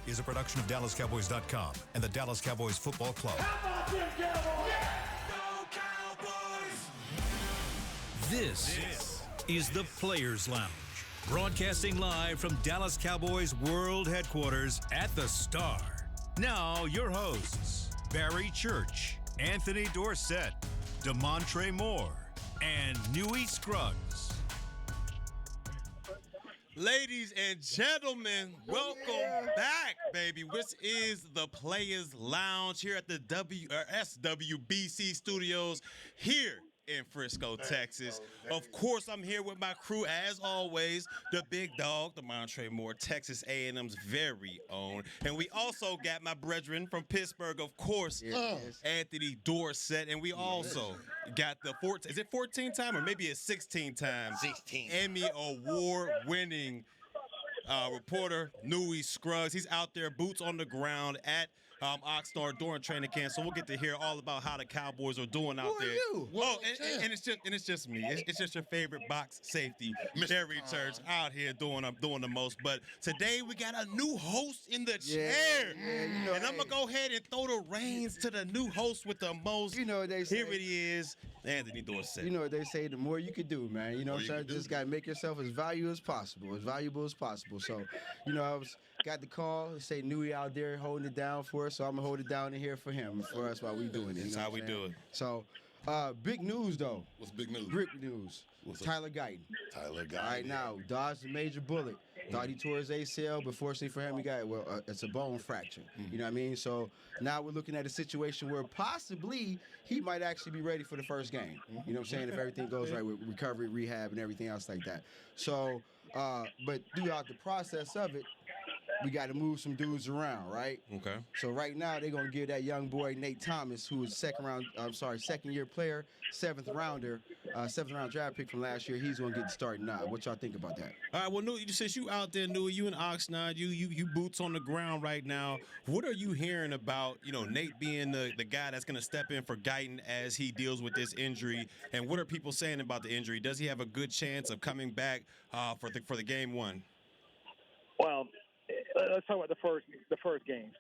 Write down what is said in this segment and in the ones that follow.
is a production of DallasCowboys.com and the Dallas Cowboys Football Club. How about them Cowboys? Yeah! Go Cowboys! This is the Players Lounge, broadcasting live from Dallas Cowboys World Headquarters at the Star. Now, your hosts, Barry Church, Anthony Dorsett, Damontre Moore, and Newy Scruggs. Ladies and gentlemen, welcome back, baby. This is the Players Lounge here at the SWBC Studios here in Frisco, Texas. Of course, I'm here with my crew, as always, the big dog, Damontre Moore, Texas A&M's very own. And we also got my brethren from Pittsburgh, of course, Anthony Dorsett. And we also got the 14-time or maybe a 16-time Emmy Award-winning reporter, Newy Scruggs. He's out there, boots on the ground at Oxnard during training camp. So we'll get to hear all about how the Cowboys are doing out there. Who are you? Oh, and it's just me. It's just your favorite box safety, Barry Church, out here doing the most. But today we got a new host in the chair, and I'm gonna go ahead and throw the reins to the new host with the most. You know what they say. Here it is, Anthony Dorsett. You know what they say, the more you can do, man. You know what I'm saying? Just got to make yourself as valuable as possible. So, I got the call, say Newy out there holding it down for us, so I'm going to hold it down in here for him, for us while we doing it. That's how we do it. So, big news, though. What's big news? Big news. Tyler Guyton. Tyler Guyton. All right, now, dodged a major bullet. Thought he tore his ACL, but fortunately for him, he got, it's a bone fracture. You know what I mean? So now we're looking at a situation where possibly he might actually be ready for the first game. You know what I'm saying? If everything goes right with recovery, rehab, and everything else like that. So, but throughout the process of it, we got to move some dudes around, right? Okay. So right now they're gonna give that young boy Nate Thomas, who is second-year player, seventh round draft pick from last year. He's gonna get the starting nod. What y'all think about that? All right. Well, Newy, since you out there, Newy, you in Oxnard, you boots on the ground right now. What are you hearing about, Nate being the guy that's gonna step in for Guyton as he deals with this injury? And what are people saying about the injury? Does he have a good chance of coming back for the game one? Well, let's talk about the first game.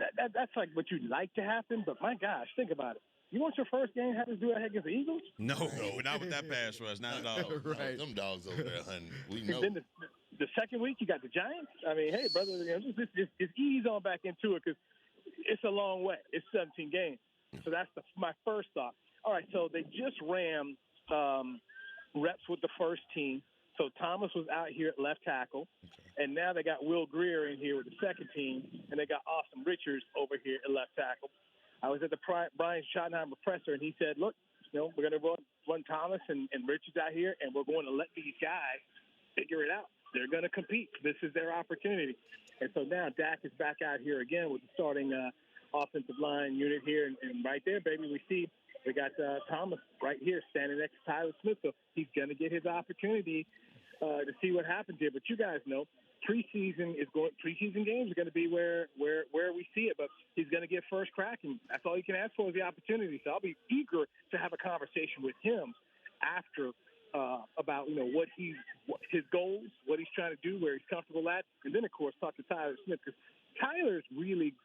That's like what you'd like to happen, but my gosh, think about it. You want your first game have to do that against the Eagles? No, not with that pass rush, not at all. Right. Them dogs over there hunting. We know. And then the second week, you got the Giants. I mean, hey, brother, just ease on back into it because it's a long way. It's 17 games. So that's my first thought. All right, so they just ran reps with the first team. So Thomas was out here at left tackle, and now they got Will Greer in here with the second team, and they got Austin Richards over here at left tackle. I was at the Brian Schottenheimer presser, and he said, look, we're going to run Thomas and Richards out here, and we're going to let these guys figure it out. They're going to compete. This is their opportunity. And so now Dak is back out here again with the starting offensive line unit here, and right there, baby, we got Thomas right here standing next to Tyler Smith, so he's going to get his opportunity to see what happens here. But you guys know preseason games are going to be where we see it, but he's going to get first crack, and that's all you can ask for is the opportunity. So I'll be eager to have a conversation with him after about what his goals, what he's trying to do, where he's comfortable at, and then of course talk to Tyler Smith because Tyler's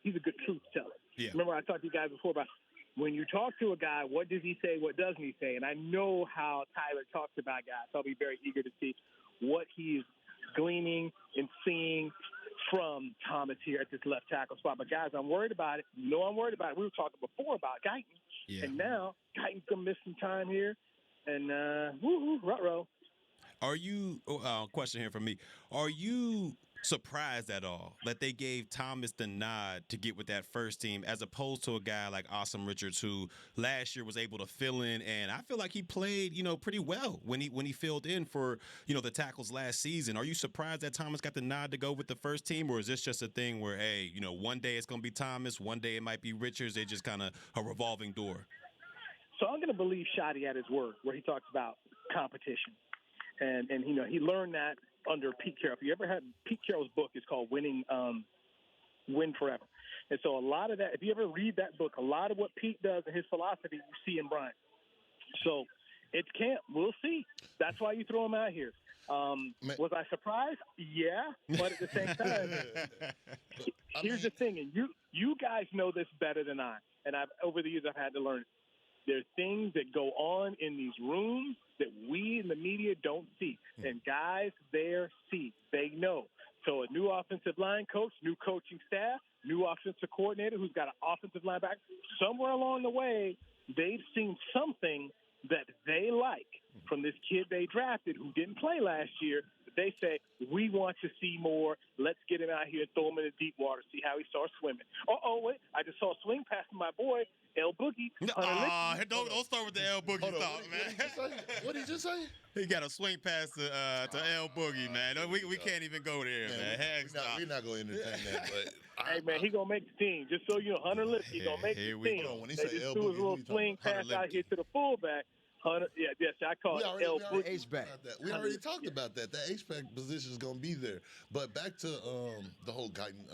he's a good truth teller. Yeah. Remember I talked to you guys before about when you talk to a guy, what does he say, what doesn't he say? And I know how Tyler talks about guys, so I'll be very eager to see what he is gleaning and seeing from Thomas here at this left tackle spot. But, guys, I'm worried about it. I'm worried about it. We were talking before about Guyton. Yeah. And now Guyton's going to miss some time here. And, ruh-roh. Are you question here from me. Are you surprised at all that they gave Thomas the nod to get with that first team as opposed to a guy like Austin Richards who last year was able to fill in, and I feel like he played, pretty well when he filled in for, the tackles last season. Are you surprised that Thomas got the nod to go with the first team, or is this just a thing where, hey, one day it's going to be Thomas, one day it might be Richards, it's just kind of a revolving door? So I'm going to believe Shotty at his word where he talks about competition. And he learned that under Pete Carroll. If you ever had Pete Carroll's book, it's called Win Forever. And so a lot of that, if you ever read that book, a lot of what Pete does and his philosophy, you see in Brian. So it's camp. We'll see. That's why you throw him out here. Was I surprised? Yeah, but at the same time, here's the thing, and you guys know this better than I. And over the years I've had to learn. There's things that go on in these rooms that we in the media don't see, and guys there see. They know. So a new offensive line coach, new coaching staff, new offensive coordinator who's got an offensive line back. Somewhere along the way, they've seen something that they like from this kid they drafted who didn't play last year. They say, we want to see more. Let's get him out here and throw him in the deep water, see how he starts swimming. Wait, I just saw a swing pass to my boy, El Boogie. Don't start with the El Boogie talk, man. What did you just say? He got a swing pass to El Boogie, man. We can't even go there, man. We're not going to entertain that. But hey, man, he going to make the team. Just so you know, Hunter Lipsky going to make the team. When he they say just El threw his Boogie, little swing pass out here to the fullback. Yes, I call it El Boogie. H-back. We already talked about that. That H-back position is going to be there. But back to the whole Guyton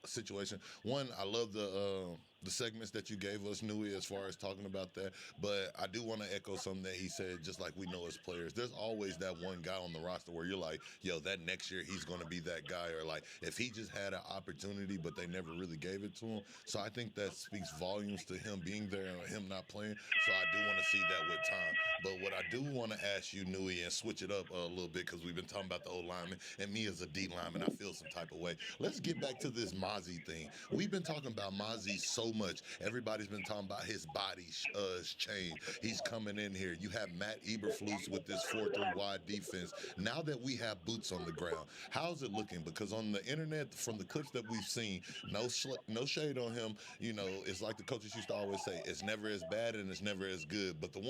situation. One, I love the segments that you gave us, Newy, as far as talking about that. But I do want to echo something that he said, just like we know as players. There's always that one guy on the roster where you're like, yo, that next year he's going to be that guy. Or like, if he just had an opportunity, but they never really gave it to him. So I think that speaks volumes to him being there and him not playing. So I do want to see that with time. But what I do want to ask you, Newy, and switch it up a little bit, because we've been talking about the O-lineman, and me as a D-lineman, I feel some type of way. Let's get back to this Mozzie thing. We've been talking about Mozzie so much. Everybody's been talking about his body change. He's coming in here. You have Matt Eberflus with this 4-3 wide defense. Now that we have boots on the ground, how's it looking? Because on the internet, from the clips that we've seen, no shade on him. You know, it's like the coaches used to always say, it's never as bad and it's never as good. But the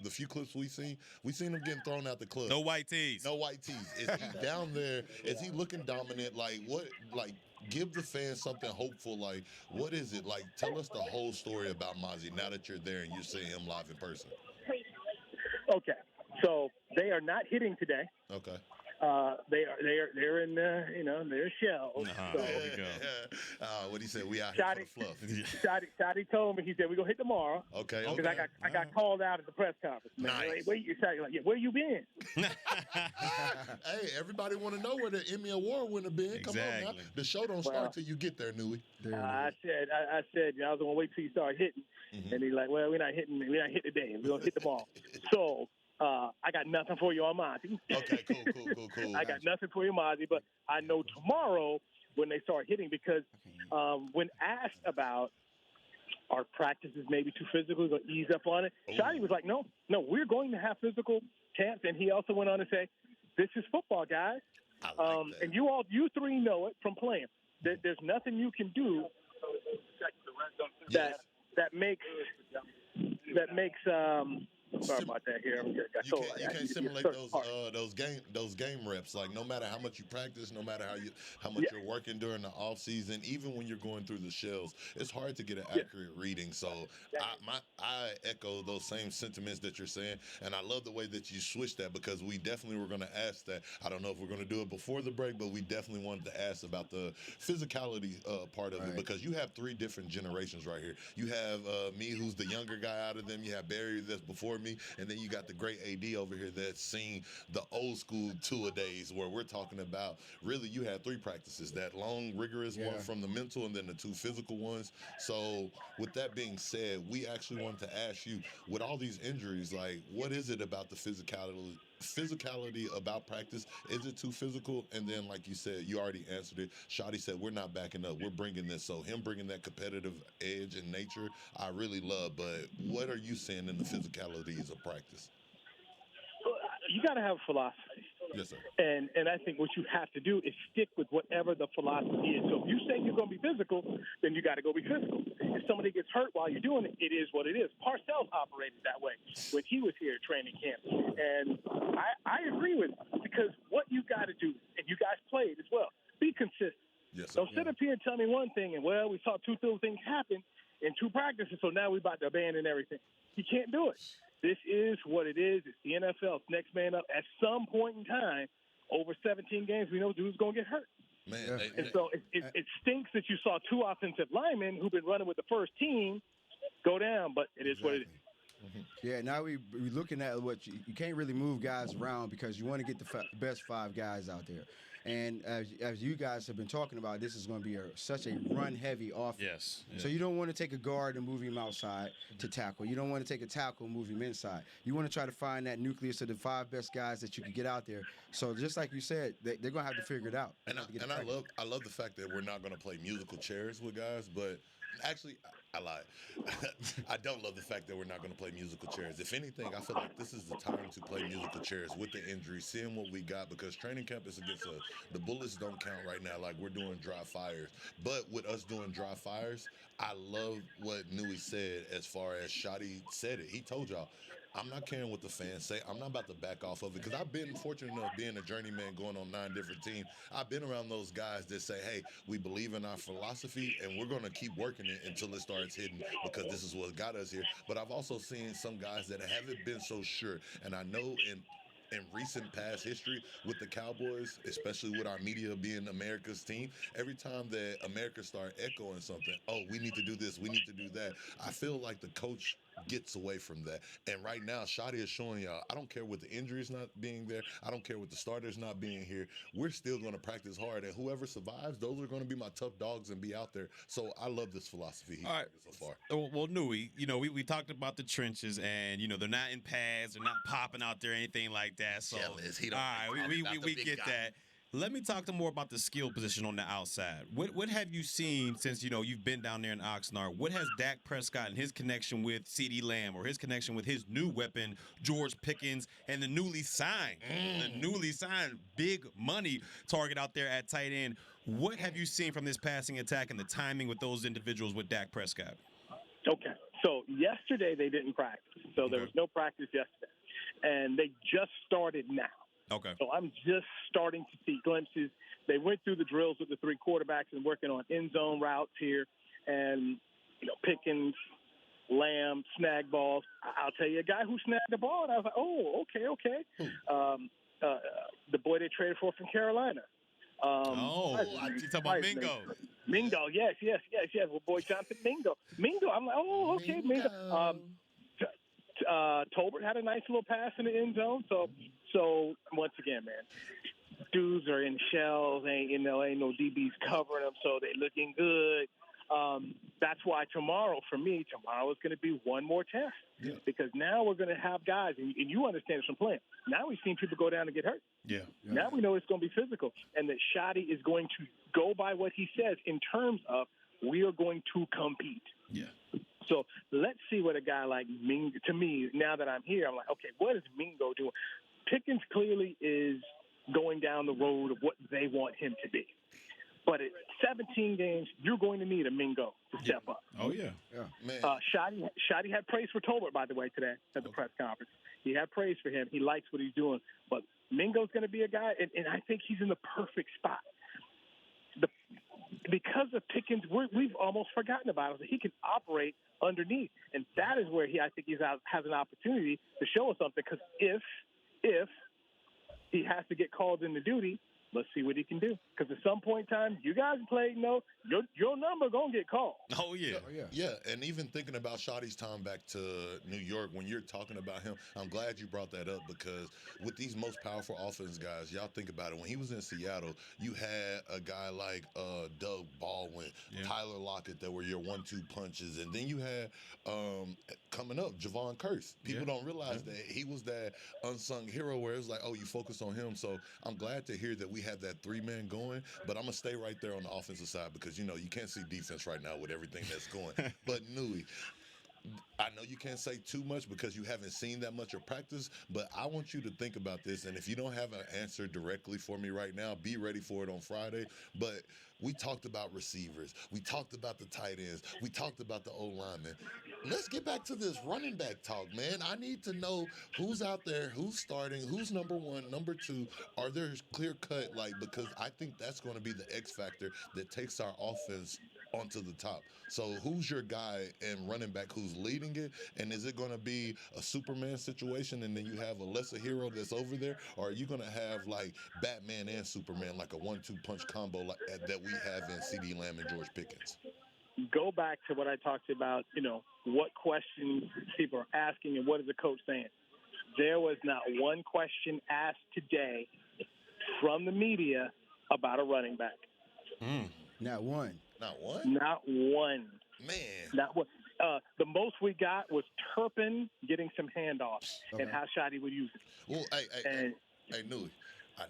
few clips we seen him getting thrown out the club. No white tees. No white tees. Is he down there? Is he looking dominant? Like what? Like, give the fans something hopeful. Like, what is it? Like, tell us the whole story about Mozzie now that you're there and you're seeing him live in person. Okay, so they are not hitting today. Okay. They're in their shells. Uh-huh. So, There we go. What he said? We out here for the fluff. Shotty told me, he said, we're going to hit tomorrow. Okay. Because I got called out at the press conference. Man. Nice. Like, where you been? Hey, everybody want to know where the Emmy Award winner been. Come on now. The show don't start till you get there, Newy. I said, I was going to wait till you start hitting. Mm-hmm. And he's like, well, we're not hitting today. We're going to hit tomorrow. So I got nothing for you on Mozzie. Okay, cool. I got nothing for you, Mozzie, but I know tomorrow when they start hitting, because when asked about our practices maybe too physical, we're going to ease up on it, Shotty was like, no, we're going to have physical camps. And he also went on to say, this is football, guys. I like that. And you three know it from playing. There's nothing you can do that makes sorry about that here. You can't simulate those game reps. Like, no matter how much you practice, no matter how much you're working during the off season, even when you're going through the shells, it's hard to get an accurate reading. So I echo those same sentiments that you're saying, and I love the way that you switched that, because we definitely were going to ask that. I don't know if we're going to do it before the break, but we definitely wanted to ask about the physicality part of it, because you have three different generations right here. You have me, who's the younger guy out of them. You have Barry, that's before me, and then you got the great AD over here that's seen the old school two-a-days, where we're talking about, really, you had three practices, that long, rigorous one from the mental, and then the two physical ones. So with that being said, we actually wanted to ask you, with all these injuries, like, what is it about the physicality about practice? Is it too physical? And then, like you said, you already answered it. Shotty said, we're not backing up. We're bringing this. So him bringing that competitive edge and nature, I really love. But what are you seeing in the physicalities of practice? You got to have a philosophy. Yes, sir. And I think what you have to do is stick with whatever the philosophy is. So if you say you're going to be physical, then you got to go be physical. If somebody gets hurt while you're doing it, it is what it is. Parcells operated that way when he was here at training camp. And I agree with him, because what you got to do, and you guys played as well, be consistent. Yes, sir. Don't sit up here and tell me one thing, and, well, we saw two things happen in two practices, so now we're about to abandon everything. You can't do it. This is what it is. It's the NFL. It's next man up. At some point in time, over 17 games, we know dude's going to get hurt. Man, so it stinks that you saw two offensive linemen who've been running with the first team go down, but it is what it is. Yeah, now we're looking at what you can't really move guys around because you want to get the best 5 guys out there. And as you guys have been talking about, this is going to be such a run-heavy offense. Yes. Yeah. So you don't want to take a guard and move him outside to tackle. You don't want to take a tackle and move him inside. You want to try to find that nucleus of the 5 best guys that you can get out there. So just like you said, they're going to have to figure it out. And I love the fact that we're not going to play musical chairs with guys, but actually, I lied. I don't love the fact that we're not going to play musical chairs. If anything, I feel like this is the time to play musical chairs with the injury, seeing what we got, because training camp is against us. The bullets don't count right now like we're doing dry fires. But with us doing dry fires, I love what Newy said as far as Shotty said it. He told y'all, I'm not caring what the fans say. I'm not about to back off of it because I've been fortunate enough being a journeyman going on 9 different teams. I've been around those guys that say, hey, we believe in our philosophy and we're going to keep working it until it starts hitting because this is what got us here. But I've also seen some guys that haven't been so sure. And I know in recent past history with the Cowboys, especially with our media being America's team, every time that America start echoing something, oh, we need to do this, we need to do that, I feel like the coach gets away from that. And right now, Shotty is showing y'all, I don't care with the injuries not being there, I don't care with the starters not being here, we're still going to practice hard, and whoever survives, those are going to be my tough dogs and be out there. So I love this philosophy he's so far. Well, Newy, we talked about the trenches, and they're not in pads, they're not popping out there, anything like that. So all right, we get that. Let me talk to more about the skill position on the outside. What have you seen since you've been down there in Oxnard? What has Dak Prescott and his connection with CeeDee Lamb, or his connection with his new weapon George Pickens, and the newly signed big money target out there at tight end? What have you seen from this passing attack and the timing with those individuals with Dak Prescott? Okay, so yesterday they didn't practice, so there was no practice yesterday, and they just started now. Okay. So I'm just starting to see glimpses. They went through the drills with the 3 quarterbacks and working on end zone routes here, and Pickens, Lamb, snag balls. I'll tell you a guy who snagged the ball, and I was like, oh, okay. The boy they traded for from Carolina. You talking about Mingo? Mingo, yes. Well, boy, Jonathan Mingo. I'm like, oh, okay, Mingo. Tolbert had a nice little pass in the end zone. So once again, man, dudes are in shells. Ain't no DBs covering them, so they're looking good. That's why tomorrow is going to be one more test because now we're going to have guys, and you understand this from playing. Now we've seen people go down and get hurt. Yeah. Now we know it's going to be physical, and that Shotty is going to go by what he says in terms of we are going to compete. Yeah. So let's see what a guy like Mingo, to me, now that I'm here, I'm like, okay, what is Mingo doing? Pickens clearly is going down the road of what they want him to be. But at 17 games, you're going to need a Mingo to step up. Oh, yeah. Man. Shotty had praise for Tolbert, by the way, today at the press conference. He had praise for him. He likes what he's doing. But Mingo's going to be a guy, and I think he's in the perfect spot. Because of Pickens, we've almost forgotten about him. He can operate underneath, and that is where I think he has an opportunity to show us something. Because if he has to get called into duty, let's see what he can do. Because at some point in time, you guys played, your number going to get called. Oh, yeah. Yeah, and even thinking about Shotty's time back to New York, when you're talking about him, I'm glad you brought that up because with these most powerful offense guys, y'all think about it. When he was in Seattle, you had a guy like Doug Baldwin, Tyler Lockett that were your 1-2 punches, and then you had coming up, Javon Curse. People don't realize that he was that unsung hero where it was like, oh, you focus on him. So I'm glad to hear that we have that 3-man going, but I'm going to stay right there on the offensive side because, you can't see defense right now with everything that's going. But Newy, I know you can't say too much because you haven't seen that much of practice, but I want you to think about this, and if you don't have an answer directly for me right now, be ready for it on Friday. But we talked about receivers. We talked about the tight ends. We talked about the O-linemen. Let's get back to this running back talk, man. I need to know who's out there, who's starting, who's number 1, number 2. Are there clear cut, because I think that's going to be the X factor that takes our offense onto the top. So who's your guy and running back who's leading it? And is it going to be a Superman situation and then you have a lesser hero that's over there? Or are you going to have Batman and Superman, like a 1-2 punch combo that we have in CeeDee Lamb and George Pickens? go back to what I talked about, what questions people are asking and what is the coach saying. There was not one question asked today from the media about a running back. Not one. Not one? Not one. Man. Not one. The most we got was Turpin getting some handoffs and how Shotty would use it. Well, hey, Newy, I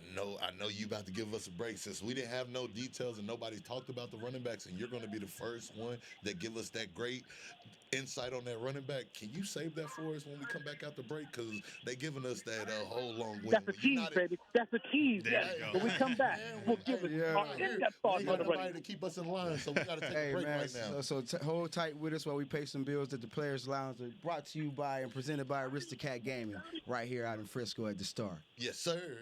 know you about to give us a break since we didn't have no details and nobody talked about the running backs, and you're going to be the first one that give us that great insight on that running back. Can you save that for us when we come back out the break? Because they giving us that whole long win. That's the tease, baby. That's the tease. When we come back, we'll give it our in-depth thoughts on the running. To keep us in line, so we got to take a break right now. So hold tight with us while we pay some bills at the Players Lounge. Brought to you by and presented by Aristocat Gaming right here out in Frisco at the Star. Yes, sir.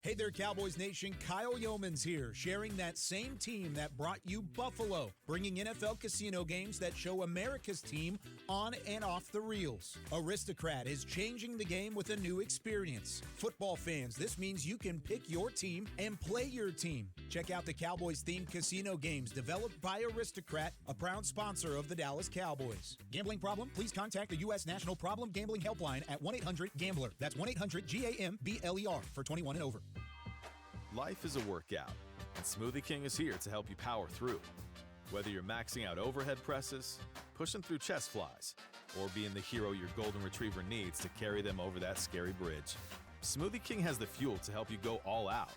Hey there, Cowboys Nation. Kyle Yeomans here, sharing that same team that brought you Buffalo, bringing NFL casino games that show America's team on and off the reels. Aristocrat is changing the game with a new experience. Football fans, this means you can pick your team and play your team. Check out the Cowboys-themed casino games developed by Aristocrat, a proud sponsor of the Dallas Cowboys. Gambling problem? Please contact the U.S. National Problem Gambling Helpline at 1-800-GAMBLER. That's 1-800-GAMBLER for 21 and over. Life is a workout, and Smoothie King is here to help you power through. Whether you're maxing out overhead presses, pushing through chest flies, or being the hero your golden retriever needs to carry them over that scary bridge, Smoothie King has the fuel to help you go all out.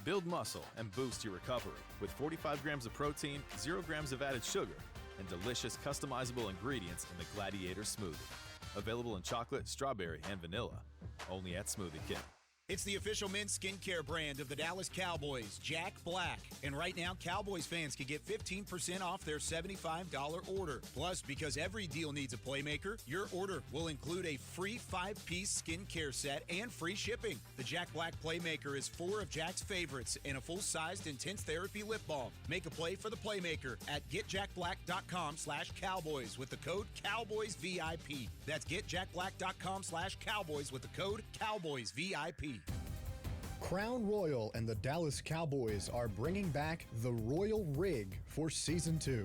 Build muscle and boost your recovery with 45 grams of protein, 0 grams of added sugar, and delicious customizable ingredients in the Gladiator Smoothie. Available in chocolate, strawberry, and vanilla. Only at Smoothie King. It's the official men's skincare brand of the Dallas Cowboys, Jack Black. And right now, Cowboys fans can get 15% off their $75 order. Plus, because every deal needs a playmaker, your order will include a free 5-piece skincare set and free shipping. The Jack Black Playmaker is 4 of Jack's favorites and a full-sized intense therapy lip balm. Make a play for the playmaker at getjackblack.com/Cowboys with the code CowboysVIP. That's getjackblack.com/Cowboys with the code CowboysVIP. Crown Royal and the Dallas Cowboys are bringing back the Royal Rig for Season 2.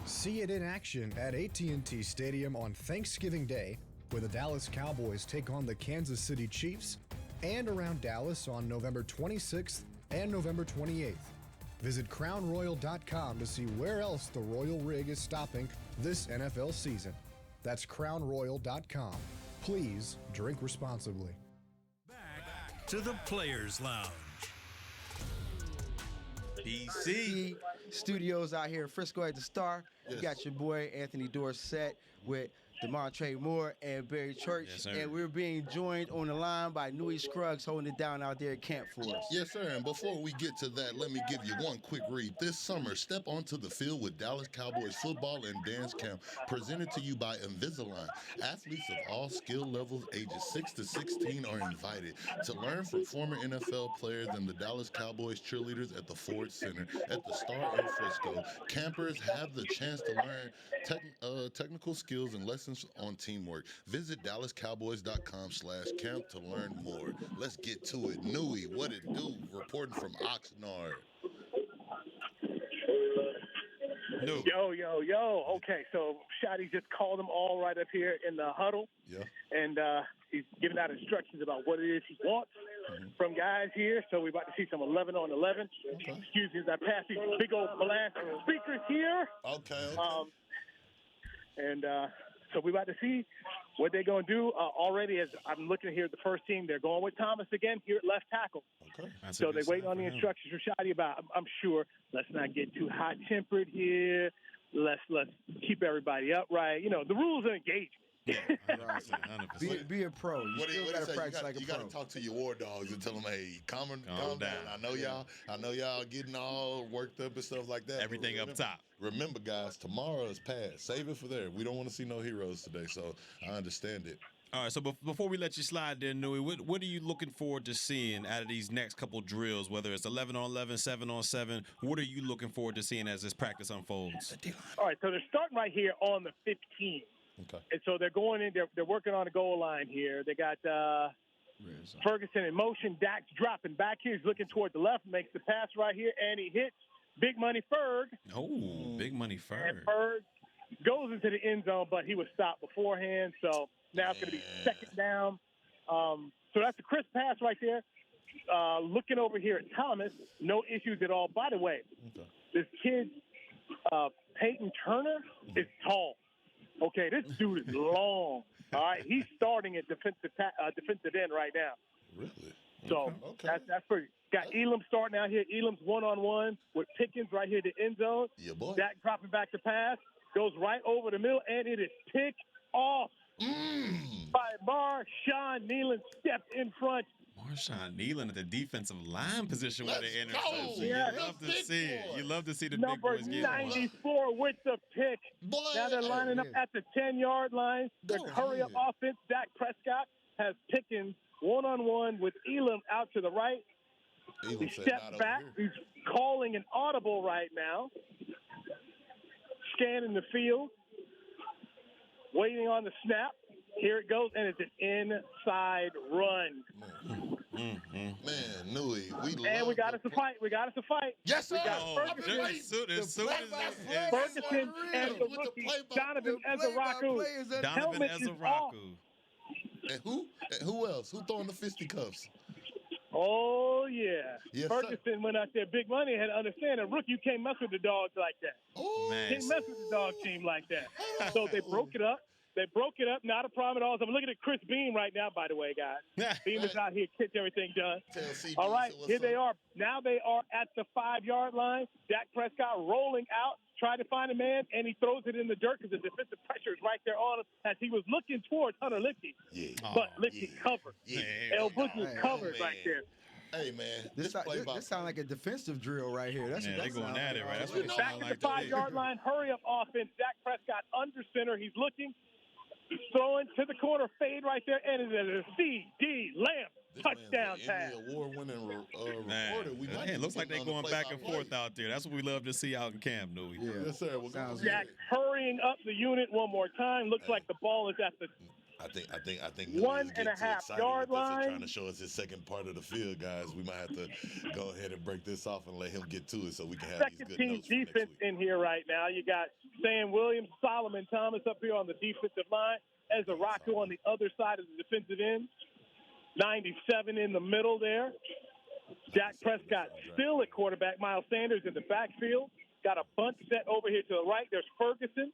See it in action at AT&T Stadium on Thanksgiving Day, where the Dallas Cowboys take on the Kansas City Chiefs, and around Dallas on November 26th and November 28th. Visit crownroyal.com to see where else the Royal Rig is stopping this NFL season. That's crownroyal.com. Please drink responsibly. To the Players Lounge. PC Studios out here in Frisco at the Star. You got your boy Anthony Dorsett with Damontre Moore and Barry Church. Yes, sir. And we're being joined on the line by Newy Scruggs holding it down out there at camp for us. Yes, sir. And before we get to that, let me give you one quick read. This summer, step onto the field with Dallas Cowboys football and dance camp, presented to you by Invisalign. Athletes of all skill levels, ages 6 to 16, are invited to learn from former NFL players and the Dallas Cowboys cheerleaders at the Ford Center at the Star in Frisco. Campers have the chance to learn technical skills and lessons on teamwork. Visit DallasCowboys.com/camp to learn more. Let's get to it. Newy, what it do? Reporting from Oxnard. No. Yo. Okay, so Shotty just called them all right up here in the huddle. Yeah. And he's giving out instructions about what it is he wants from guys here. So we're about to see some 11 on 11. Okay. Excuse me as I pass these big old blast speakers here. Okay. So we're about to see what they're going to do. Already, as I'm looking here at the first team, they're going with Thomas again here at left tackle. Okay. So they're waiting on the instructions from Shotty about, I'm sure, let's not get too hot-tempered here. Let's keep everybody upright. You know, the rules are engaging. Be a pro. You still got to practice like a pro. You got to talk to your war dogs and tell them, hey, calm down. I know y'all getting all worked up and stuff like that. Everything up top. Remember, guys, tomorrow is past. Save it for there. We don't want to see no heroes today, so I understand it. All right, so before we let you slide there, Newy, what are you looking forward to seeing out of these next couple drills, whether it's 11 on 11, 7 on 7? What are you looking forward to seeing as this practice unfolds? All right, so they're starting right here on the 15. Okay. And so they're going in, they're working on the goal line here. They got Ferguson in motion. Dak's dropping back here. He's looking toward the left, makes the pass right here, and he hits Big Money Ferg. Oh, Big Money Ferg. And Ferg goes into the end zone, but he was stopped beforehand. So now it's going to be second down. So that's a crisp pass right there. Looking over here at Thomas, no issues at all. By the way, this kid, Peyton Turner, is tall. Okay, this dude is long. All right, he's starting at defensive end right now. Really? So that's pretty. Got Elam starting out here. Elam's one-on-one with Pickens right here at the end zone. Yeah, boy. Dak dropping back to pass. Goes right over the middle, and it is picked off by Marshawn Nealon. Stepped in front. Marshawn Nealon at the defensive line position with the interception. Yeah. You love to see it. You love to see the Number big boys get one. 94 with the pick. Boy, Now they're lining up at the 10-yard line. The hurry-up offense. Dak Prescott has Pickens one-on-one with Elam out to the right. He steps back. He's calling an audible right now. Scanning the field. Waiting on the snap. Here it goes, and it's an inside run. Man, Newy, we got us a fight. We got us a fight. Yes, sir. We got Ferguson and the rookie, Donovan Ezeraku. Donovan Ezeraku. And who else? Who throwing the fisticuffs? Oh, yeah. Yes, Ferguson sir. went out there. Big Money had to understand that rookie, you can't mess with the dogs like that. Oh, Man. Can't mess with the dog team like that. So they broke it up. Not a problem at all. So I'm looking at Chris Beam right now, by the way, guys. Beam is out here, gets everything done. All right, here they are. Now they are at the 5-yard line. Dak Prescott rolling out, trying to find a man, and he throws it in the dirt because the defensive pressure is right there on him as he was looking towards Hunter Licky. Yeah. But Licky covered. Yeah. El Boogie covered right there. Hey, man. This sounds like a defensive drill right here. That's Yeah, what they going at it, right? That's what it Back sounds at like the to me. 5-yard line, hurry-up offense. Dak Prescott under center. He's looking. He's throwing to the corner, fade right there, and it is a C.D. Lamb touchdown pass. Award-winning reporter. It looks like they're going back and forth out there. That's what we love to see out in camp, Newy. Yeah. Yes, sir. Well, Jack hurrying up the unit one more time. Looks like the ball is at the I think 1.5 yard line. Trying to show us his second part of the field, guys. We might have to go ahead and break this off and let him get to it so we can have these Second good team notes for next defense week. in here right now. You got Sam Williams, Solomon Thomas up here on the defensive line. Ezeraku on the other side of the defensive end. 97 in the middle there. Dak Prescott still at quarterback. Miles Sanders in the backfield. Got a bunch set over here to the right. There's Ferguson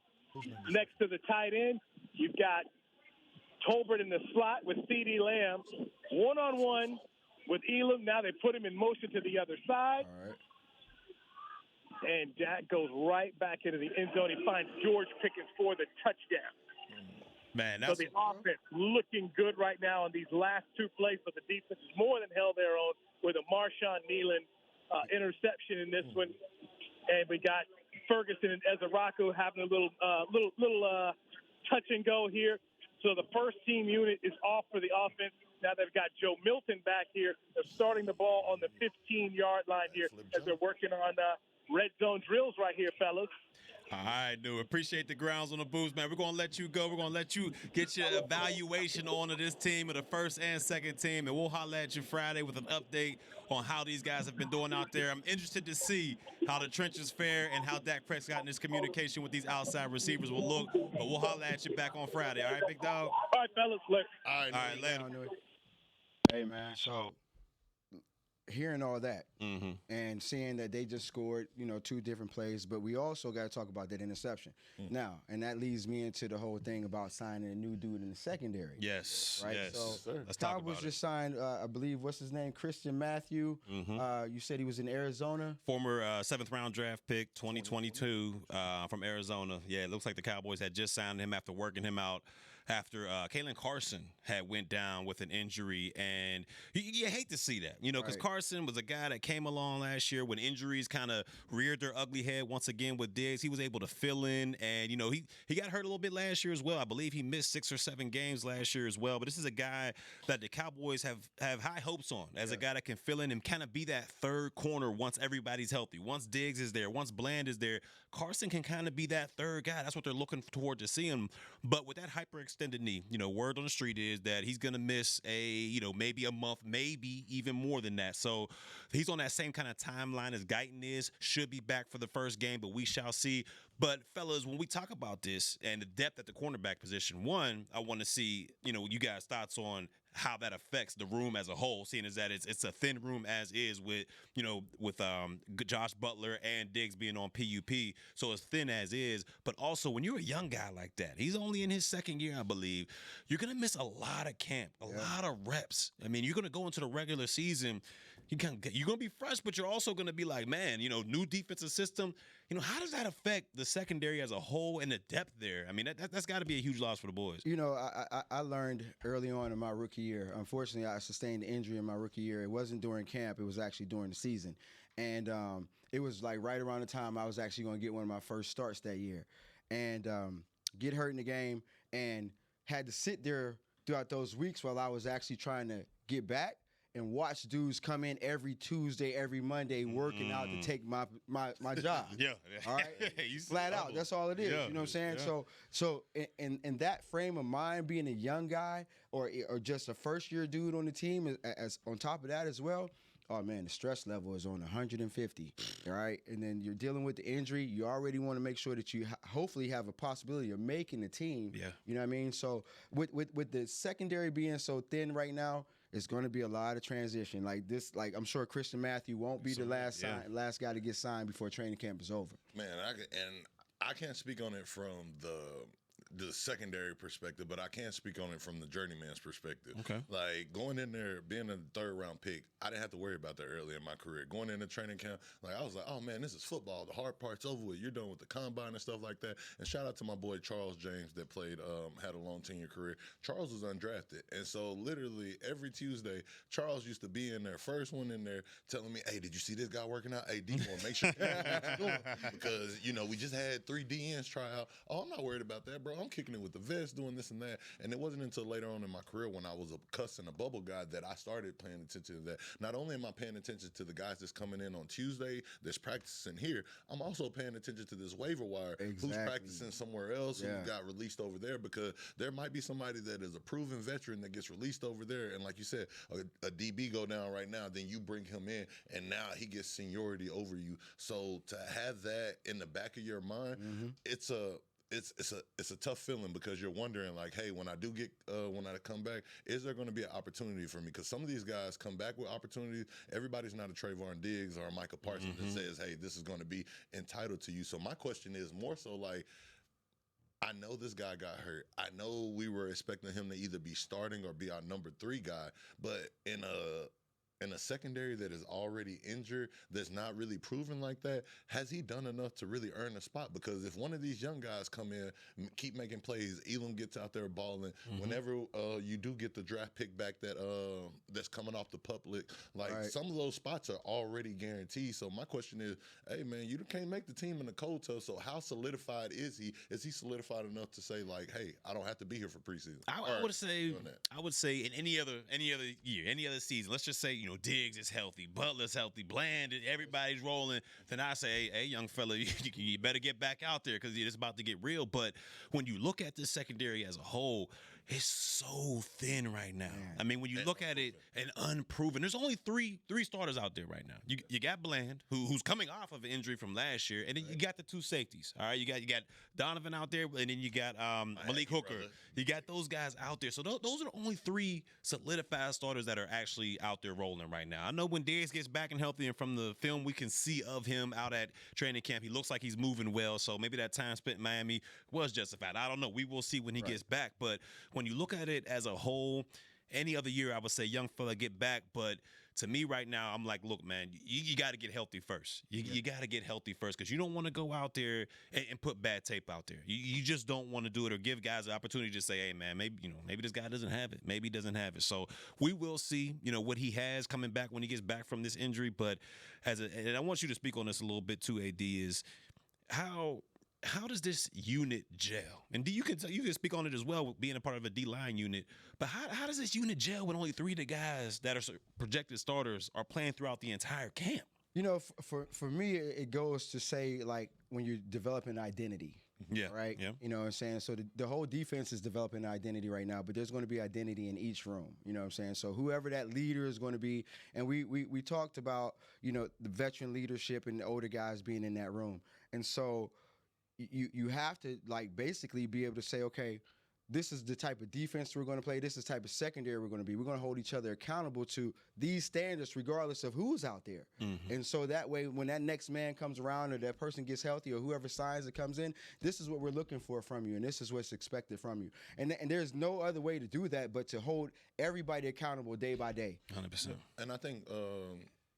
next to the tight end. You've got Tolbert in the slot with C.D. Lamb. One-on-one with Elam. Now they put him in motion to the other side. All right. And Dak goes right back into the end zone. He finds George Pickens for the touchdown. Man, So that's the offense looking good right now on these last two plays, but the defense is more than held their own with a Marshawn Nealon interception in this one. And we got Ferguson and Ezeraku having a little touch and go here. So the first team unit is off for the offense. Now they've got Joe Milton back here. They're starting the ball on the 15-yard line here as they're working on red zone drills right here, fellas. all right, dude. Appreciate the grounds on the boost, man. We're going to let you go. We're going to let you get your evaluation on to this team of the first and second team, and we'll holler at you Friday with an update on how these guys have been doing out there. I'm interested to see how the trenches fare and how Dak Prescott and his communication with these outside receivers will look, but we'll holler at you back on Friday. All right, big dog? All right, fellas. Later. All right, All right, later. Hey, man. So hearing all that and seeing that they just scored, 2 different plays, but we also got to talk about that interception. Now, and that leads me into the whole thing about signing a new dude in the secondary. Yes, Right? yes. So Let's talk Cowboys about it. just signed, I believe, what's his name? Christian Matthew. You said he was in Arizona. Former 7th-round draft pick, 2022, from Arizona. Yeah, it looks like the Cowboys had just signed him after working him out after Kalen Carson had went down with an injury. And you hate to see that, because Carson was a guy that came along last year when injuries kind of reared their ugly head once again with Diggs. He was able to fill in, and, he got hurt a little bit last year as well. I believe he missed 6 or 7 games last year as well. But this is a guy that the Cowboys have high hopes on as a guy that can fill in and kind of be that third corner once everybody's healthy. Once Diggs is there, once Bland is there, Carson can kind of be that third guy. That's what they're looking toward to see him. But with that hyperextended extended knee. Word on the street is that he's going to miss maybe a month, maybe even more than that. So he's on that same kind of timeline as Guyton is. Should be back for the first game, but we shall see. But, fellas, when we talk about this and the depth at the cornerback position, one, I want to see, you guys' thoughts on how that affects the room as a whole, seeing as that it's a thin room as is with Josh Butler and Diggs being on PUP, so it's thin as is. But also, when you're a young guy like that, he's only in his second year, I believe, you're going to miss a lot of camp, a lot of reps. I mean, you're going to go into the regular season, you're going to be fresh, but you're also going to be like, man, new defensive system. How does that affect the secondary as a whole and the depth there? I mean, that's got to be a huge loss for the boys. I learned early on in my rookie year. Unfortunately, I sustained an injury in my rookie year. It wasn't during camp. It was actually during the season. And it was like right around the time I was actually going to get one of my first starts that year. And get hurt in the game and had to sit there throughout those weeks while I was actually trying to get back and watch dudes come in every Tuesday, every Monday working out to take my job. Yeah. All right? Flat out. That's all it is. Yeah. You know what I'm saying? Yeah. So in that frame of mind, being a young guy or just a first-year dude on the team, as on top of that as well, oh, man, the stress level is on 150, all right? And then you're dealing with the injury. You already want to make sure that you hopefully have a possibility of making the team. Yeah. You know what I mean? So with the secondary being so thin right now, it's going to be a lot of transition. Like I'm sure Christian Matthew won't be the last guy to get signed before training camp is over. Man, I can't speak on it from the secondary perspective, but I can speak on it from the journeyman's perspective. Okay. Like going in there, being a third-round pick, I didn't have to worry about that early in my career. Going into training camp, I was like, oh, man, this is football. The hard part's over with. You're done with the combine and stuff like that. And shout out to my boy Charles James that played, had a long tenure career. Charles was undrafted. And so literally every Tuesday, Charles used to be in there, first one in there, telling me, hey, did you see this guy working out? Hey, D-Moore, make sure you know what you're doing. Because, we just had 3 DNs try out. Oh, I'm not worried about that, bro. I'm kicking it with the vest, doing this and that. And it wasn't until later on in my career when I was a cuss and a bubble guy that I started paying attention to that. Not only am I paying attention to the guys that's coming in on Tuesday, that's practicing here, I'm also paying attention to this waiver wire who's practicing somewhere else, who got released over there, because there might be somebody that is a proven veteran that gets released over there. And like you said, a DB go down right now, then you bring him in, and now he gets seniority over you. So to have that in the back of your mind, it's a tough feeling, because you're wondering, like, hey, when I do get when I come back, is there going to be an opportunity for me? Because some of these guys come back with opportunities. Everybody's not a Trayvon Diggs or a Micah Parsons that says, hey, this is going to be entitled to you. So my question is more so like, I know this guy got hurt. I know we were expecting him to either be starting or be our number 3 guy, but in a secondary that is already injured, that's not really proven like that, has he done enough to really earn a spot? Because if one of these young guys come in, keep making plays, Elam gets out there balling, whenever you do get the draft pick back that's coming off the public, some of those spots are already guaranteed. So my question is, hey, man, you can't make the team in the cold tub, so how solidified is he? Is he solidified enough to say, like, hey, I don't have to be here for preseason? I would say in any other year, any other season, let's just say, Diggs is healthy, Butler's healthy, Bland, everybody's rolling, then I say, hey, young fella, you better get back out there, because it's about to get real. But when you look at this secondary as a whole, it's so thin right now. Man. I mean, when you look at it and unproven, there's only three starters out there right now. You got Bland, who's coming off of an injury from last year, and then you got the 2 safeties. All right, you got Donovan out there, and then you got Malik Hooker. Brother. You got those guys out there. So those are the only 3 solidified starters that are actually out there rolling right now. I know when Diggs gets back and healthy, and from the film we can see of him out at training camp, he looks like he's moving well. So maybe that time spent in Miami was justified. I don't know. We will see when he gets back. But when you look at it as a whole, any other year I would say young fella get back, but to me right now, I'm like, look, man, you got to get healthy first. You got to get healthy first, because you don't want to go out there and put bad tape out there. You just don't want to do it, or give guys the opportunity to say, hey, man, maybe this guy doesn't have it. Maybe he doesn't have it. So we will see, what he has coming back when he gets back from this injury. But and I want you to speak on this a little bit too, AD, is how does this unit gel? And you can speak on it as well, being a part of a D-line unit. But how does this unit gel when only 3 of the guys that are projected starters are playing throughout the entire camp? For me, it goes to say, like, when you're developing identity, Yeah. Right? Yeah. You know what I'm saying? So the whole defense is developing an identity right now, but there's going to be identity in each room. You know what I'm saying? So whoever that leader is going to be, and we talked about, the veteran leadership and the older guys being in that room. And so you have to basically be able to say, okay, this is the type of defense we're going to play. This is the type of secondary we're going to be. We're going to hold each other accountable to these standards regardless of who's out there. Mm-hmm. And so that way, when that next man comes around or that person gets healthy or whoever signs that comes in, this is what we're looking for from you, and this is what's expected from you. And there's no other way to do that but to hold everybody accountable day by day. 100%. And I think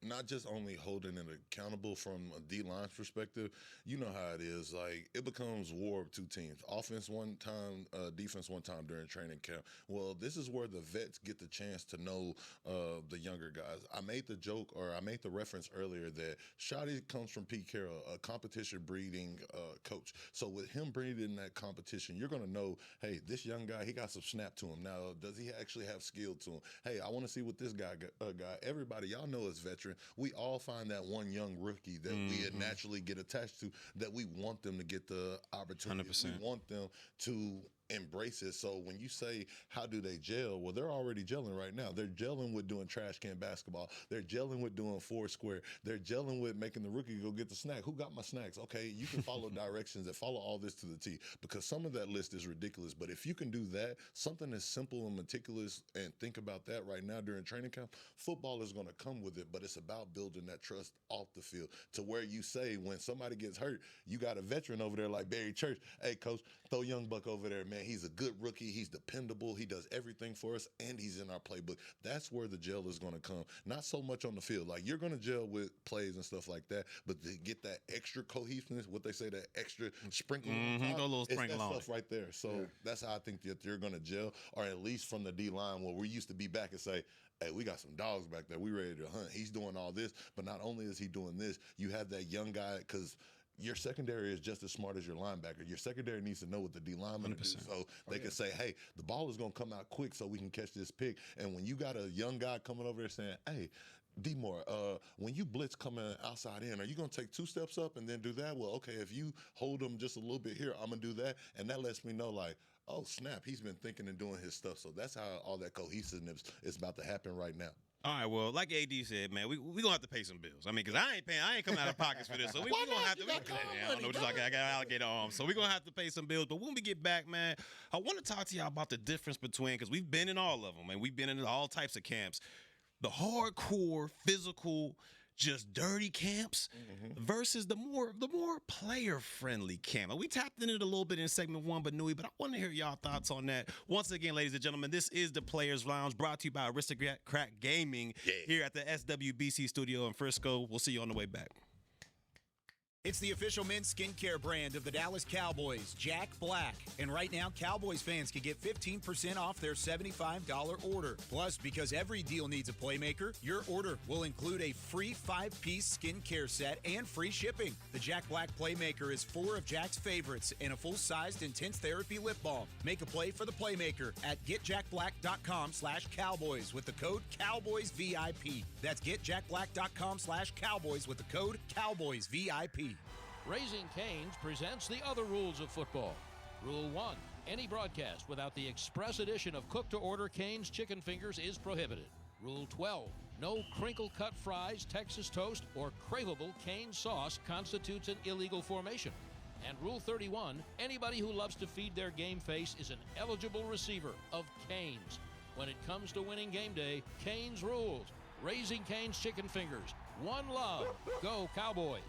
not just only holding it accountable from a D-line perspective, you know how it is. It becomes war of two teams. Offense one time, defense one time during training camp. Well, this is where the vets get the chance to know the younger guys. I made the joke, or I made the reference earlier that Shotty comes from Pete Carroll, a competition breeding coach. So with him breeding that competition, you're going to know, hey, this young guy, he got some snap to him. Now, does he actually have skill to him? Hey, I want to see what this guy got. Everybody, y'all know as veterans, we all find that one young rookie that we naturally get attached to, that we want them to get the opportunity. 100%. We want them to embrace it. So when you say, how do they gel? Well, they're already gelling right now. They're gelling with doing trash can basketball. They're gelling with doing four square. They're gelling with making the rookie go get the snack. Who got my snacks? Okay, you can follow directions that follow all this to the T, because some of that list is ridiculous. But if you can do that, something as simple and meticulous, and think about that right now during training camp, football is going to come with it, but it's about building that trust off the field to where you say, when somebody gets hurt, you got a veteran over there like Barry Church. Hey, coach, throw Young Buck over there, man. He's a good rookie. He's dependable. He does everything for us, and he's in our playbook. That's where the gel is going to come. Not so much on the field. You're going to gel with plays and stuff like that, but to get that extra cohesiveness, what they say, that extra sprinkle on top, a little sprinkle on stuff right there. So that's how I think that you're going to gel, or at least from the D-line, where we used to be back and say, hey, we got some dogs back there. We ready to hunt. He's doing all this, but not only is he doing this, you have that young guy, because your secondary is just as smart as your linebacker. Your secondary needs to know what the D-lineman do, so they can say, hey, the ball is going to come out quick so we can catch this pick. And when you got a young guy coming over there saying, hey, D-Moore, when you blitz coming outside in, are you going to take two steps up and then do that? Well, okay, if you hold them just a little bit here, I'm going to do that. And that lets me know, oh, snap, he's been thinking and doing his stuff. So that's how all that cohesiveness is about to happen right now. All right, well, like AD said, man, we gonna have to pay some bills. I mean, because I ain't coming out of pockets for this. So we gonna have to. I don't know, just like I got alligator arms. So we gonna have to pay some bills. But when we get back, man, I want to talk to y'all about the difference between, because we've been in all of them, and we've been in all types of camps, the hardcore, physical, just dirty camps versus the more player-friendly camp. And we tapped into it a little bit in segment one, but Newy, but I want to hear y'all thoughts on that. Once again, ladies and gentlemen, this is the Players Lounge, brought to you by Aristocrat Gaming here at the SWBC studio in Frisco. We'll see you on the way back. It's the official men's skincare brand of the Dallas Cowboys, Jack Black. And right now, Cowboys fans can get 15% off their $75 order. Plus, because every deal needs a playmaker, your order will include a free 5-piece skincare set and free shipping. The Jack Black Playmaker is 4 of Jack's favorites and a full-sized intense therapy lip balm. Make a play for the Playmaker at getjackblack.com/Cowboys with the code CowboysVIP. That's getjackblack.com/Cowboys with the code CowboysVIP. Raising Cane's presents the other rules of football. Rule 1. Any broadcast without the express addition of cooked-to-order Cane's chicken fingers is prohibited. Rule 12. No crinkle-cut fries, Texas toast, or craveable Cane sauce constitutes an illegal formation. And Rule 31. Anybody who loves to feed their game face is an eligible receiver of Cane's. When it comes to winning game day, Cane's rules. Raising Cane's chicken fingers. One love. Go Cowboys.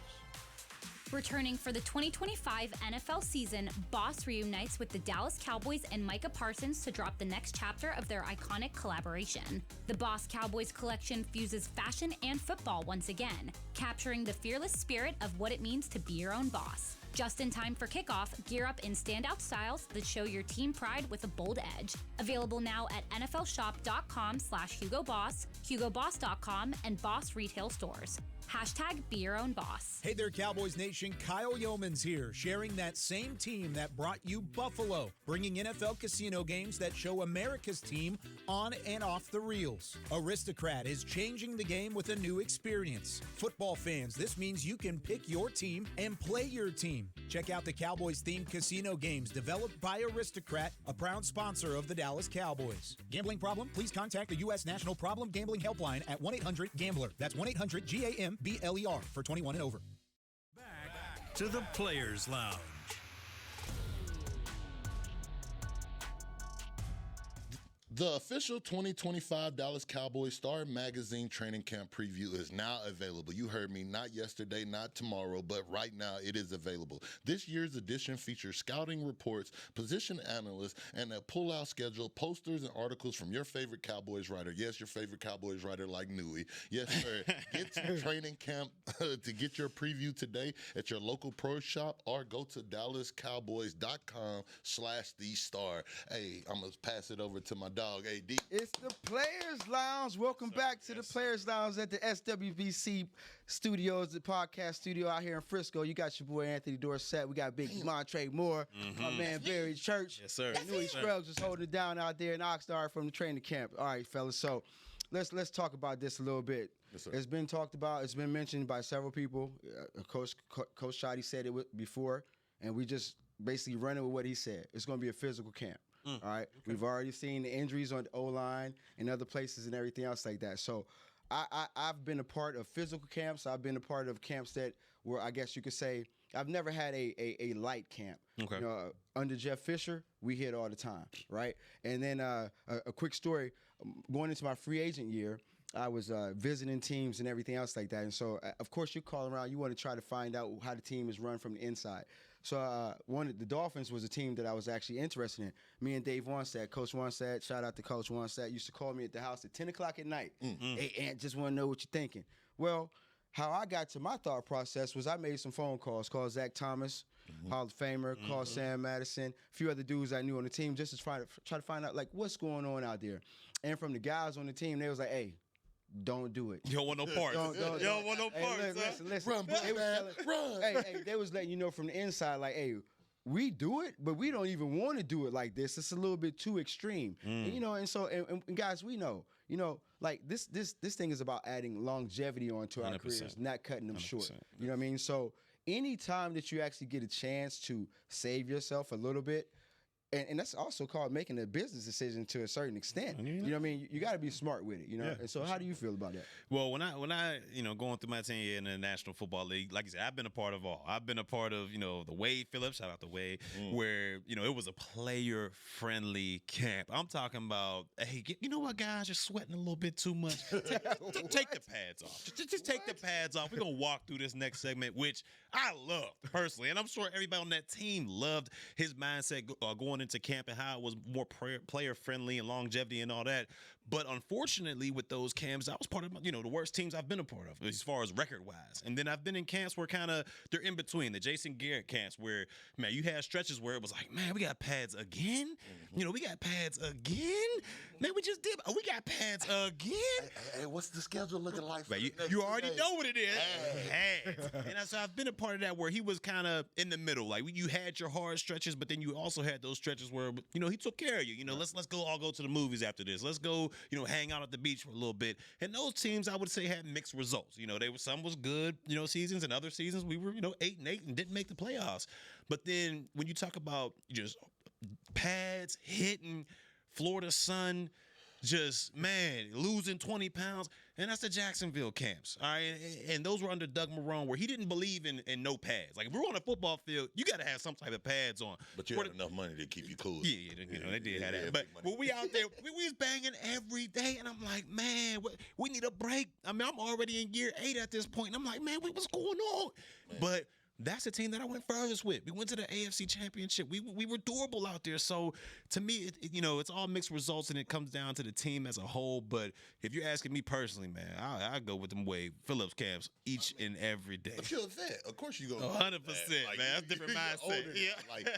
Returning for the 2025 NFL season, Boss reunites with the Dallas Cowboys and Micah Parsons to drop the next chapter of their iconic collaboration. The Boss Cowboys collection fuses fashion and football once again, capturing the fearless spirit of what it means to be your own boss. Just in time for kickoff, gear up in standout styles that show your team pride with a bold edge. Available now at nflshop.com/HugoBoss, HugoBoss.com, and Boss retail stores. Hashtag be your own boss. Hey there, Cowboys Nation. Kyle Yeomans here, sharing that same team that brought you Buffalo, bringing NFL casino games that show America's team on and off the reels. Aristocrat is changing the game with a new experience. Football fans, this means you can pick your team and play your team. game. Check out the Cowboys-themed casino games developed by Aristocrat, a proud sponsor of the Dallas Cowboys. Gambling problem? Please contact the U.S. National Problem Gambling Helpline at 1-800-GAMBLER. That's 1-800-GAMBLER for 21 and over. Back to the Players Lounge. The official 2025 Dallas Cowboys Star Magazine training camp preview is now available. You heard me, not yesterday, not tomorrow, but right now it is available. This year's edition features scouting reports, position analysts, and a pull-out schedule, posters, and articles from your favorite Cowboys writer. Yes, your favorite Cowboys writer like Newy. Yes, sir. Get to training camp to get your preview today at your local pro shop or go to dallascowboys.com/thestar. Hey, I'm going to pass it over to my dog. AD. It's the Players Lounge. Welcome back to the Players Lounge at the SWBC Studios, the podcast studio out here in Frisco. You got your boy Anthony Dorsett. We got Big Damontre Moore, my man Barry Church. Yes, sir. Newy Scruggs is holding it down out there in Oxnard from the training camp. All right, fellas. So let's talk about this a little bit. Yes, sir. It's been talked about. It's been mentioned by several people. Coach Shotty said it before, and we just basically running with what he said. It's going to be a physical camp. All right. Okay. We've already seen the injuries on the O-line and other places and everything else like that. So I've been a part of physical camps. I've been a part of camps that where I guess you could say I've never had a light camp. Okay. You know, under Jeff Fisher, we hit all the time, right? And then a quick story, going into my free agent year, I was visiting teams and everything else like that. And so, of course, you call around, you want to try to find out how the team is run from the inside. So the Dolphins was a team that I was actually interested in. Me and Dave Wanstead, Coach Wanstead, shout out to Coach Wanstead, used to call me at the house at 10 o'clock at night. Hey, Ant, just want to know what you're thinking. Well, how I got to my thought process was I made some phone calls, called Zach Thomas, Hall of Famer, called Sam Madison, a few other dudes I knew on the team just to try to find out, like, what's going on out there. And from the guys on the team, they was like, hey, don't do it. You don't want no parts. You don't want no parts. Listen. Run, run. Hey, they was letting you know from the inside, like, hey, we do it, but we don't even want to do it like this. It's a little bit too extreme. And, you know, and so, and guys, we know, you know, like this thing is about adding longevity onto our 100%. careers, not cutting them 100%. short. You know what I mean? So anytime that you actually get a chance to save yourself a little bit, and that's also called making a business decision to a certain extent. You know what I mean? You got to be smart with it, you know? Yeah. And so how do you feel about that? Well, when I you know, going through my tenure in the National Football League, like you said, I've been a part of all. I've been a part of, you know, the Wade Phillips, shout out to Wade, where, you know, it was a player-friendly camp. I'm talking about, hey, you know what, guys, you're sweating a little bit too much. Take the pads off. Just take the pads off. We're going to walk through this next segment, which I love personally. And I'm sure everybody on that team loved his mindset going into camp and how it was more player-friendly and longevity and all that. But unfortunately, with those camps, I was part of, you know, the worst teams I've been a part of as far as record-wise. And then I've been in camps where kind of they're in between. The Jason Garrett camps where, man, you had stretches where it was like, man, we got pads again? You know, we got pads again? Man, we just did. Oh, we got pads again? Hey, what's the schedule looking like? Man, you already know what it is. Pads. And so I've been a part of that where he was kind of in the middle. Like, you had your hard stretches, but then you also had those stretches where, you know, he took care of you. You know, let's all go to the movies after this. Let's go, you know, hang out at the beach for a little bit. And those teams, I would say, had mixed results. You know, some was good, you know, seasons, and other seasons we were, you know, 8-8 and didn't make the playoffs. But then when you talk about just pads, hitting, Florida sun, just, man, losing 20 pounds. And that's the Jacksonville camps. All right. And those were under Doug Marrone, where he didn't believe in no pads. Like, if we're on a football field, you got to have some type of pads on. But you had enough money to keep you cool. Yeah, you know, they did have that. But when we out there, we was banging every day. And I'm like, man, we need a break. I mean, I'm already in year 8 at this point. And I'm like, man, what's going on? Man. But that's the team that I went furthest with. We went to the AFC Championship. We were durable out there. So, to me, you know, it's all mixed results, and it comes down to the team as a whole. But if you're asking me personally, man, I go with them Wade Phillips camps each and every day. But you're a vet. Of course you go. 100%, man. That's different mindset. Yeah. Like,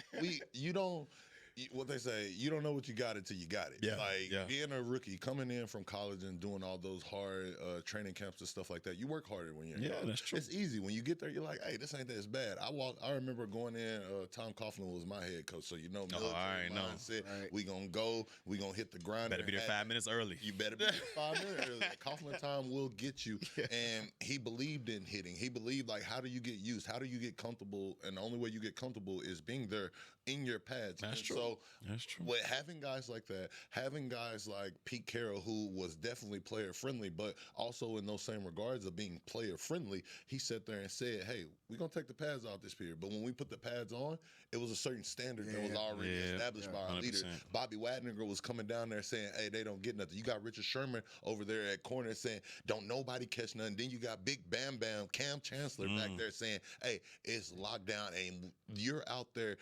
what they say, you don't know what you got until you got it. Yeah, Like being a rookie, coming in from college and doing all those hard training camps and stuff like that, you work harder when you're in college. That's true. It's easy. When you get there, you're like, hey, this ain't that as bad. I remember going in, Tom Coughlin was my head coach, so military mindset. Right. We gonna go, we gonna hit the grind. Better be there 5 minutes early. You better be there 5 minutes early. Coughlin time will get you. And he believed in hitting. He believed, like, how do you get used? How do you get comfortable? And the only way you get comfortable is being there in your pads. That's true. So that's true. with having guys like that, having guys like Pete Carroll, who was definitely player friendly, but also in those same regards of being player friendly, he sat there and said, hey, we're going to take the pads off this period. But when we put the pads on, it was a certain standard that was already established by our 100%. leader. Bobby Wadniger was coming down there saying, hey, they don't get nothing. You got Richard Sherman over there at corner saying, don't nobody catch nothing. Then you got Big Bam Bam, Cam Chancellor back there saying, hey, it's lockdown. And you're out there,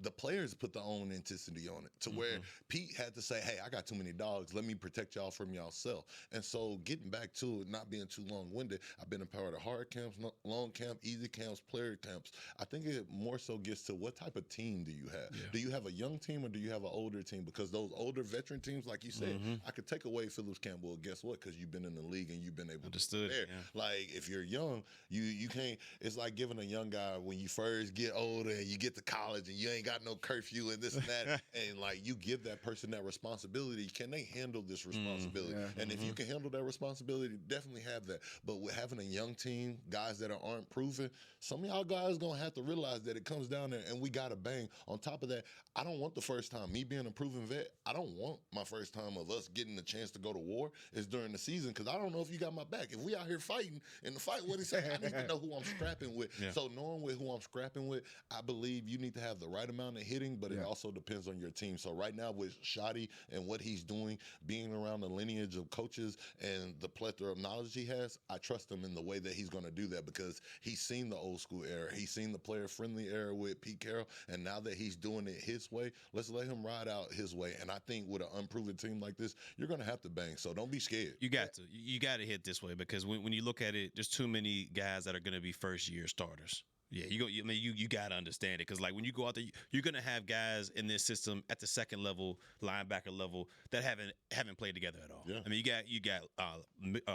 the players put their own intensity on it to where Pete had to say, hey, I got too many dogs. Let me protect y'all from y'allself. And so getting back to it, not being too long-winded, I've been a part of hard camps, long camp, easy camps, player camps. I think it more so gets to what type of team do you have? Yeah. Do you have a young team or do you have an older team? Because those older veteran teams, like you said, I could take away Phillips Campbell. Guess what? Because you've been in the league and you've been able to prepare. Like, if you're young, you can't. It's like giving a young guy when you first get older and you get to college and you ain't got no curfew and this and that, and like you give that person that responsibility. Can they handle this responsibility? And if you can handle that responsibility, definitely have that. But with having a young team, guys that aren't proven, some of y'all guys gonna have to realize that it comes down there and we gotta bang. On top of that, I don't want the first time, me being a proven vet, I don't want my first time of us getting the chance to go to war is during the season, because I don't know if you got my back. If we out here fighting in the fight, what he say? I need to know who I'm scrapping with. So knowing with who I'm scrapping with, I believe you need to have the right amount of hitting, but it also depends on your team. So right now with Shotty and what he's doing, being around the lineage of coaches and the plethora of knowledge he has, I trust him in the way that he's going to do that, because he's seen the old school era. He's seen the player-friendly era with Pete Carroll, and now that he's doing it his way, let's let him ride out his way. And I think with an unproven team like this, you're going to have to bang, so don't be scared. You got to. You got to hit this way, because when you look at it, there's too many guys that are going to be first-year starters. Yeah, you got to understand it, because like when you go out there, you're gonna have guys in this system at the second level, linebacker level, that haven't played together at all. Yeah. I mean, you got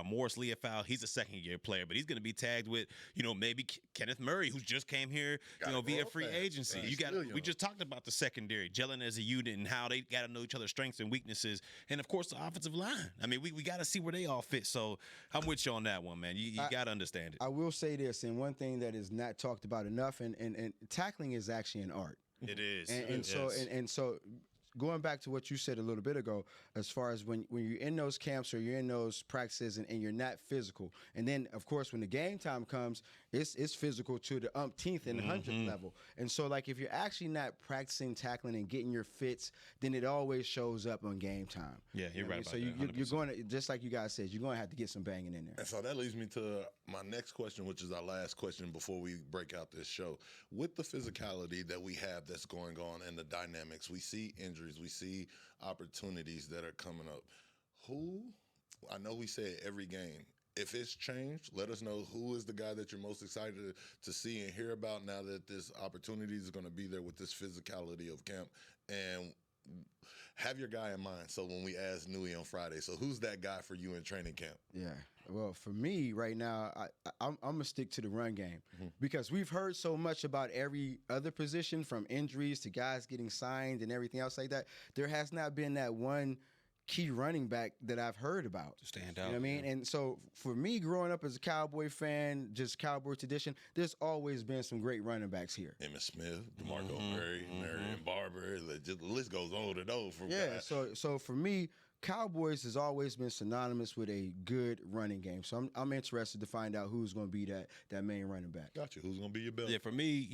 Morris Leofau. He's a second year player, but he's gonna be tagged with maybe Kenneth Murray, who just came here via free agency. Right. We just talked about the secondary gelling as a unit and how they got to know each other's strengths and weaknesses, and of course the offensive line. I mean, we got to see where they all fit. So I'm with you on that one, man. You got to understand it. I will say this, and one thing that is not talked about enough, and tackling is actually an art. It is. And so going back to what you said a little bit ago, as far as when you're in those camps or you're in those practices and you're not physical, and then of course when the game time comes, it's physical to the umpteenth and 100th level. And so like if you're actually not practicing tackling and getting your fits, then it always shows up on game time. Yeah, you're right. So you're going to, just like you guys said, you're going to have to get some banging in there. And so that leads me to my next question, which is our last question before we break out this show. With the physicality that we have that's going on and the dynamics, we see injuries, we see opportunities that are coming up. I know we say it every game, if it's changed, let us know who is the guy that you're most excited to see and hear about now that this opportunity is going to be there with this physicality of camp. And have your guy in mind. So when we ask Newy on Friday, so who's that guy for you in training camp? Yeah. Well, for me right now, I'm going to stick to the run game because we've heard so much about every other position, from injuries to guys getting signed and everything else like that. There has not been that one key running back that I've heard about. To stand out. You know what I mean? And so for me, growing up as a Cowboy fan, just Cowboy tradition, there's always been some great running backs here. Emmitt Smith, DeMarco Murray, Marion Barber, the list goes on and on. So for me, Cowboys has always been synonymous with a good running game. So I'm interested to find out who's going to be that main running back. Gotcha. Who's going to be your bell? Yeah, for me,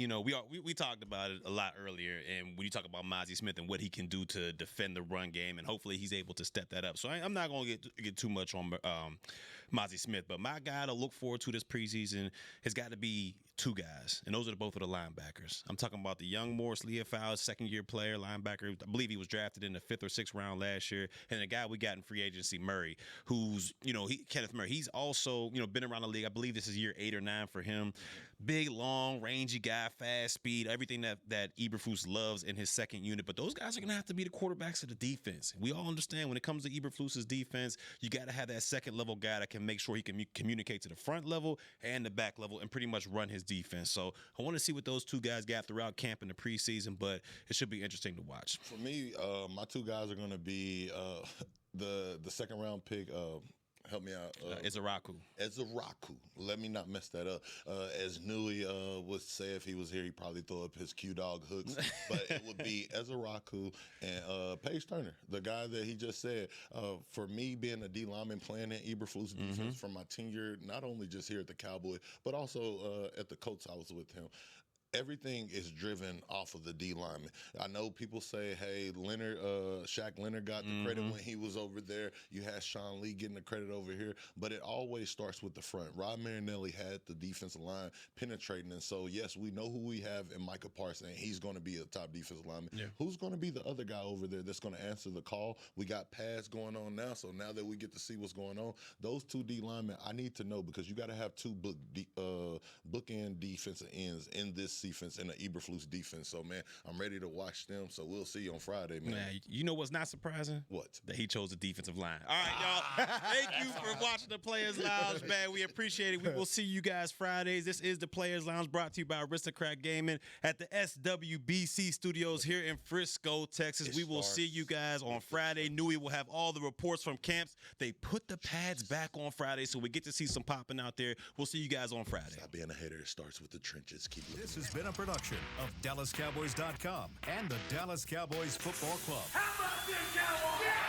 we talked about it a lot earlier, and when you talk about Mozzie Smith and what he can do to defend the run game, and hopefully he's able to step that up. So I'm not going to get too much on Mozzie Smith, but my guy to look forward to this preseason has got to be two guys, and those are both of the linebackers. I'm talking about the young Morris Leofau, second-year player, linebacker. I believe he was drafted in the 5th or 6th round last year, and the guy we got in free agency, Murray, who's, Kenneth Murray. He's also, been around the league. I believe this is year 8 or 9 for him. big, long, rangy guy, fast speed, everything that Eberflus loves in his second unit. But those guys are going to have to be the quarterbacks of the defense. We all understand when it comes to Eberflus's defense, you got to have that second-level guy that can make sure he can communicate to the front level and the back level and pretty much run his defense. So I want to see what those two guys got throughout camp in the preseason, but it should be interesting to watch. For me, my two guys are going to be the second-round pick. Help me out. Ezeraku. Let me not mess that up. As Newy would say if he was here, he'd probably throw up his Q-Dog hooks. But it would be Ezeraku and Paige Turner, the guy that he just said. For me, being a D lineman playing in Eberflus defense from my tenure, not only just here at the Cowboys, but also at the Colts I was with him. Everything is driven off of the D lineman. I know people say, hey, Shaq Leonard got the credit when he was over there. You had Sean Lee getting the credit over here. But it always starts with the front. Rod Marinelli had the defensive line penetrating. And so, yes, we know who we have in Micah Parsons. And he's going to be a top defensive lineman. Yeah. Who's going to be the other guy over there that's going to answer the call? We got pads going on now. So now that we get to see what's going on, those two D linemen, I need to know because you got to have two bookend defensive ends in this defense and the Eberflus defense. So, man, I'm ready to watch them. So we'll see you on Friday, man. You know what's not surprising? What? That he chose the defensive line. All right, y'all. Thank you for watching the Players Lounge, man. We appreciate it. We will see you guys Fridays. This is the Players Lounge brought to you by Aristocrat Gaming at the SWBC Studios here in Frisco, Texas. We will see you guys on Friday. Newy will have all the reports from camps. They put the pads back on Friday, so we get to see some popping out there. We'll see you guys on Friday. Stop being a hater. It starts with the trenches. Keep looking. This has been a production of DallasCowboys.com and the Dallas Cowboys Football Club. How about this, Cowboys? Yeah!